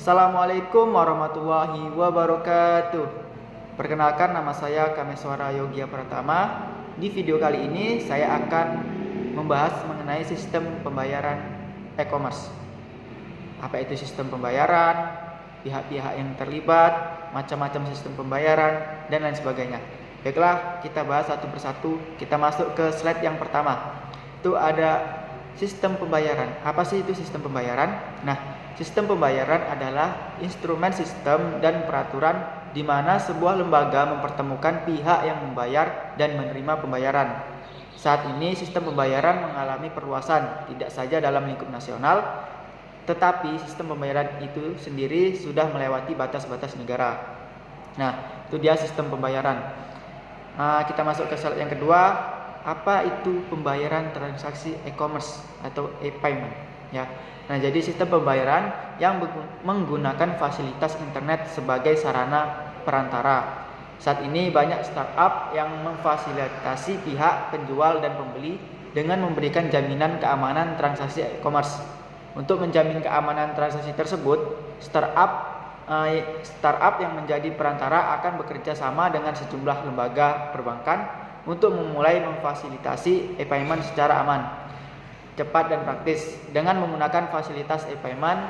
Assalamualaikum warahmatullahi wabarakatuh. Perkenalkan, nama saya Kameswara Yogia Pratama. Di video kali ini saya akan membahas mengenai sistem pembayaran e-commerce. Apa itu sistem pembayaran, pihak-pihak yang terlibat, macam-macam sistem pembayaran, dan lain sebagainya. Baiklah, kita bahas satu persatu. Kita masuk ke slide yang pertama. Itu ada sistem pembayaran. Apa sih itu sistem pembayaran? Nah, sistem pembayaran adalah instrumen sistem dan peraturan di mana sebuah lembaga mempertemukan pihak yang membayar dan menerima pembayaran. Saat ini sistem pembayaran mengalami perluasan, tidak saja dalam lingkup nasional, tetapi sistem pembayaran itu sendiri sudah melewati batas-batas negara. Nah, itu dia sistem pembayaran. Kita masuk ke slide yang kedua. Apa itu pembayaran transaksi e-commerce atau e-payment? Ya. Nah, jadi sistem pembayaran yang menggunakan fasilitas internet sebagai sarana perantara. Saat ini banyak startup yang memfasilitasi pihak penjual dan pembeli dengan memberikan jaminan keamanan transaksi e-commerce. Untuk menjamin keamanan transaksi tersebut, startup yang menjadi perantara akan bekerja sama dengan sejumlah lembaga perbankan untuk memulai memfasilitasi e-payment secara aman, cepat dan praktis. Dengan menggunakan fasilitas e-payment,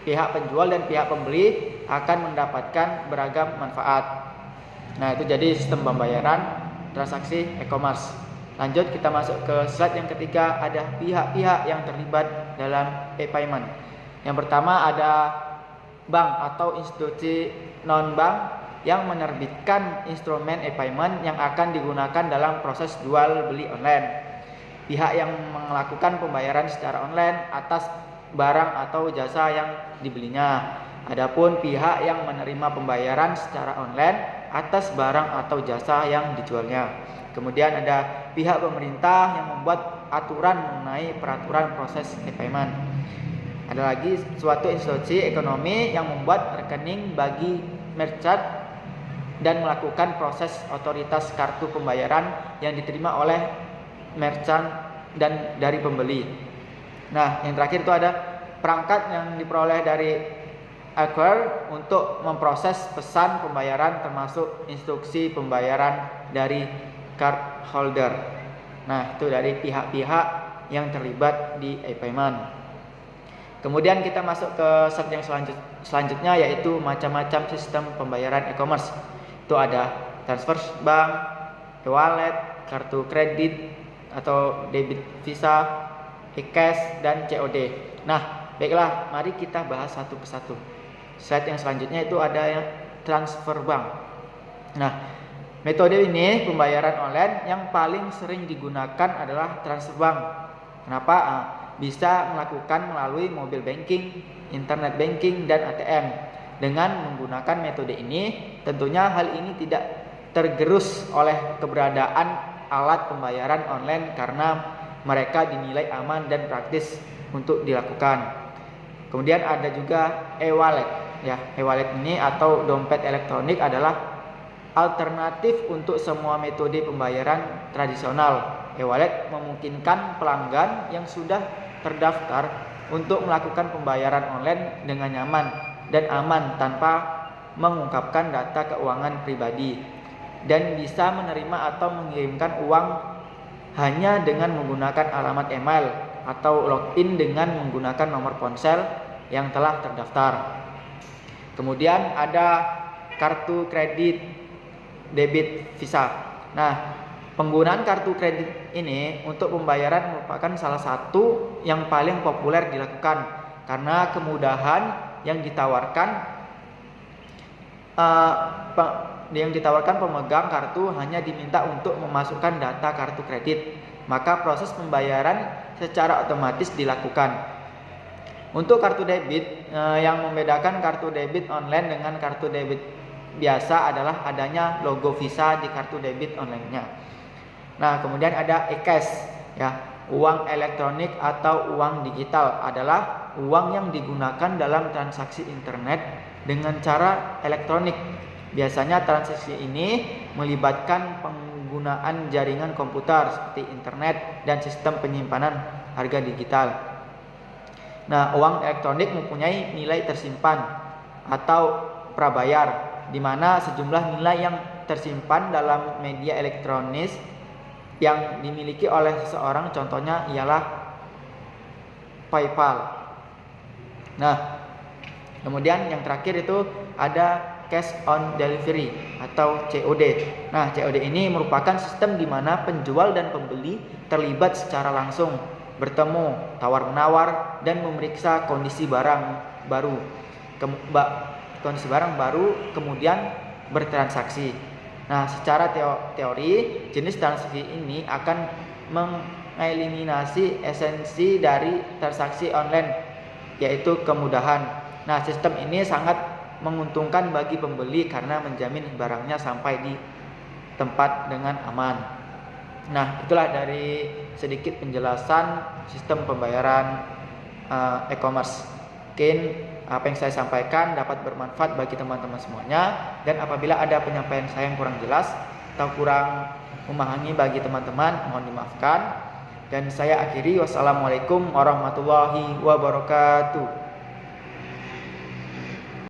pihak penjual dan pihak pembeli akan mendapatkan beragam manfaat. Nah, itu jadi sistem pembayaran transaksi e-commerce. Lanjut, kita masuk ke slide yang ketiga. Ada pihak-pihak yang terlibat dalam e-payment. Yang pertama ada bank atau institusi non-bank yang menerbitkan instrumen e-payment yang akan digunakan dalam proses jual beli online. Pihak yang melakukan pembayaran secara online atas barang atau jasa yang dibelinya. Adapun pihak yang menerima pembayaran secara online atas barang atau jasa yang dijualnya. Kemudian ada pihak pemerintah yang membuat aturan mengenai peraturan proses e-payment. Ada lagi suatu institusi ekonomi yang membuat rekening bagi merchant dan melakukan proses otoritas kartu pembayaran yang diterima oleh merchant dan dari pembeli. Nah, yang terakhir itu ada perangkat yang diperoleh dari acquirer untuk memproses pesan pembayaran termasuk instruksi pembayaran dari card holder. Nah, itu dari pihak-pihak yang terlibat di e-payment. Kemudian kita masuk ke slide yang selanjutnya, yaitu macam-macam sistem pembayaran e-commerce. Itu ada transfer bank, e-wallet, kartu kredit atau debit Visa, e-cash, dan COD. Nah, baiklah, mari kita bahas satu persatu. Slide yang selanjutnya itu ada yang transfer bank. Nah, metode ini pembayaran online yang paling sering digunakan adalah transfer bank. Kenapa? Bisa melakukan melalui mobile banking, internet banking, dan ATM. Dengan menggunakan metode ini, tentunya hal ini tidak tergerus oleh keberadaan alat pembayaran online karena mereka dinilai aman dan praktis untuk dilakukan. Kemudian ada juga e-wallet. Ya, e-wallet ini atau dompet elektronik adalah alternatif untuk semua metode pembayaran tradisional. E-wallet memungkinkan pelanggan yang sudah terdaftar untuk melakukan pembayaran online dengan nyaman dan aman tanpa mengungkapkan data keuangan pribadi, dan bisa menerima atau mengirimkan uang hanya dengan menggunakan alamat email atau login dengan menggunakan nomor ponsel yang telah terdaftar. Kemudian ada kartu kredit debit Visa. Nah, penggunaan kartu kredit ini untuk pembayaran merupakan salah satu yang paling populer dilakukan karena kemudahan yang ditawarkan pemegang kartu hanya diminta untuk memasukkan data kartu kredit, maka proses pembayaran secara otomatis dilakukan. Untuk kartu debit, yang membedakan kartu debit online dengan kartu debit biasa adalah adanya logo Visa di kartu debit online-nya. Nah, kemudian ada e-cash, ya. Uang elektronik atau uang digital adalah uang yang digunakan dalam transaksi internet dengan cara elektronik. Biasanya transaksi ini melibatkan penggunaan jaringan komputer seperti internet dan sistem penyimpanan harga digital. Nah, uang elektronik mempunyai nilai tersimpan atau prabayar, di mana sejumlah nilai yang tersimpan dalam media elektronik yang dimiliki oleh seseorang, contohnya ialah PayPal. Nah, kemudian yang terakhir itu ada cash on delivery atau COD. Nah, COD ini merupakan sistem di mana penjual dan pembeli terlibat secara langsung, bertemu, tawar-menawar, dan memeriksa kondisi barang baru. Kemudian bertransaksi. Nah, secara teori, jenis transaksi ini akan mengeliminasi esensi dari transaksi online, yaitu kemudahan. Nah, sistem ini sangat menguntungkan bagi pembeli karena menjamin barangnya sampai di tempat dengan aman. Nah, itulah dari sedikit penjelasan sistem pembayaran e-commerce. Mungkin apa yang saya sampaikan dapat bermanfaat bagi teman-teman semuanya, dan apabila ada penyampaian saya yang kurang jelas atau kurang memahami bagi teman-teman, mohon dimaafkan. Dan saya akhiri, wassalamualaikum warahmatullahi wabarakatuh.